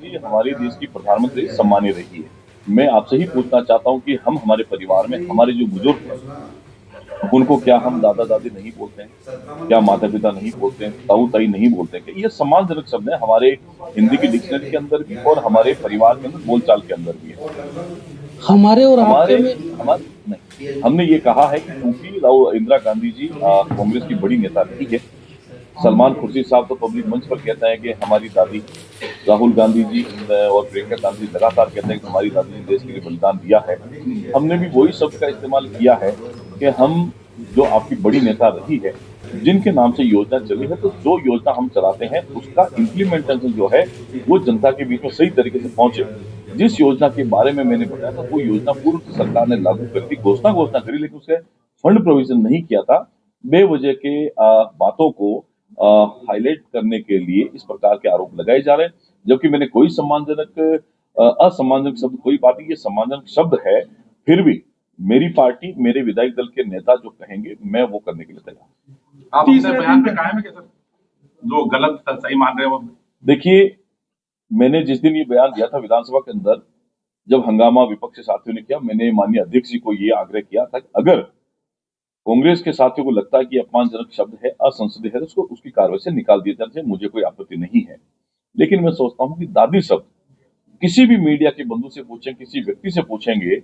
जी, हमारे देश की प्रधानमंत्री सम्मानीय रही है। मैं आपसे ही पूछना चाहता हूँ कि हम हमारे परिवार में हमारे जो बुजुर्ग हैं, उनको क्या हम दादा-दादी नहीं बोलते हैं? क्या माता-पिता नहीं बोलते हैं? ताऊ-ताई नहीं बोलते हैं? क्या ये सम्मानजनक शब्द है हमारे हिंदी की डिक्शनरी के अंदर भी और हमारे परिवार के अंदर बोलचाल के अंदर भी है। हमारे और आपके हमारे में हमारे नहीं, हमने ये कहा है कि चूँकि राउ इंदिरा गांधी जी कांग्रेस की बड़ी नेता रही है। सलमान खुर्शीद साहब तो पब्लिक मंच पर कहते हैं कि हमारी दादी, राहुल गांधी जी और प्रियंका गांधी लगातार कहते हैं कि हमारी दादी ने देश के लिए बलिदान दिया है। हमने भी वही शब्द का इस्तेमाल किया है कि हम जो आपकी बड़ी नेता रही है, जिनके नाम से योजना चली है, तो जो योजना हम चलाते हैं, उसका इम्प्लीमेंटेशन जो है, वो जनता के बीच में सही तरीके से पहुँचे। जिस योजना के बारे में मैंने बताया था, वो योजना पूर्व सरकार ने लागू करी थी, घोषणा करी, लेकिन उसके फंड प्रोविज़न नहीं किया था। बेवजह के बातों को हाइलाइट करने के लिए इस प्रकार के आरोप लगाए जा रहे हैं, जबकि मैंने कोई असम्मानजनक शब्द कोई बात नहीं, ये सम्मानजनक शब्द है, फिर भी मेरी पार्टी, मेरे विधायक दल के नेता जो कहेंगे, मैं वो करने के लिए तैयार हूँ। आप अपने बयान पे कायम है क्या सर? जो गलत सही मान रहे हैं वो? देखिए, मैंने जिस दिन ये बयान दिया था विधानसभा के अंदर, जब हंगामा विपक्ष के साथियों ने किया, मैंने माननीय अध्यक्ष जी को ये आग्रह किया था कि अगर कांग्रेस के साथियों को लगता है कि अपमानजनक शब्द है, असंसदीय है, तो उसको उसकी कार्रवाई से निकाल दिया जाए, मुझे कोई आपत्ति नहीं है। लेकिन मैं सोचता हूँ कि दादी शब्द किसी भी मीडिया के बंधु से पूछें, किसी व्यक्ति से पूछेंगे,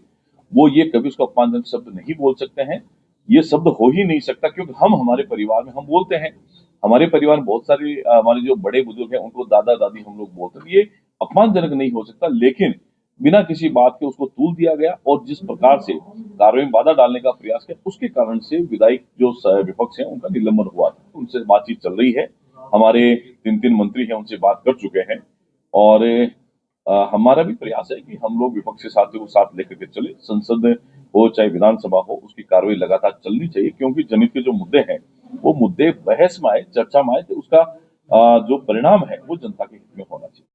वो ये कभी उसको अपमानजनक शब्द नहीं बोल सकते हैं। ये शब्द हो ही नहीं सकता क्योंकि हम हमारे परिवार में हम बोलते हैं। हमारे परिवार में बहुत सारे हमारे जो बड़े बुजुर्ग हैं, उनको दादा-दादी हम लोग बोलते हैं। ये अपमानजनक नहीं हो सकता, लेकिन बिना किसी बात के उसको तूल दिया गया और जिस प्रकार से कार्रवाई में बाधा डालने का प्रयास किया, उसके कारण से विधायक जो विपक्ष है, उनका निलंबन हुआ था। उनसे बातचीत चल रही है। हमारे 3-3 मंत्री हैं, उनसे बात कर चुके हैं और हमारा भी प्रयास है कि हम लोग विपक्ष के साथियों को साथ लेकर के चले। संसद हो चाहे विधानसभा हो, उसकी कार्रवाई लगातार चलनी चाहिए क्योंकि जनहित के जो मुद्दे हैं, वो मुद्दे बहस में आए, चर्चा में आए, तो उसका जो परिणाम है, वो जनता के हित में होना चाहिए।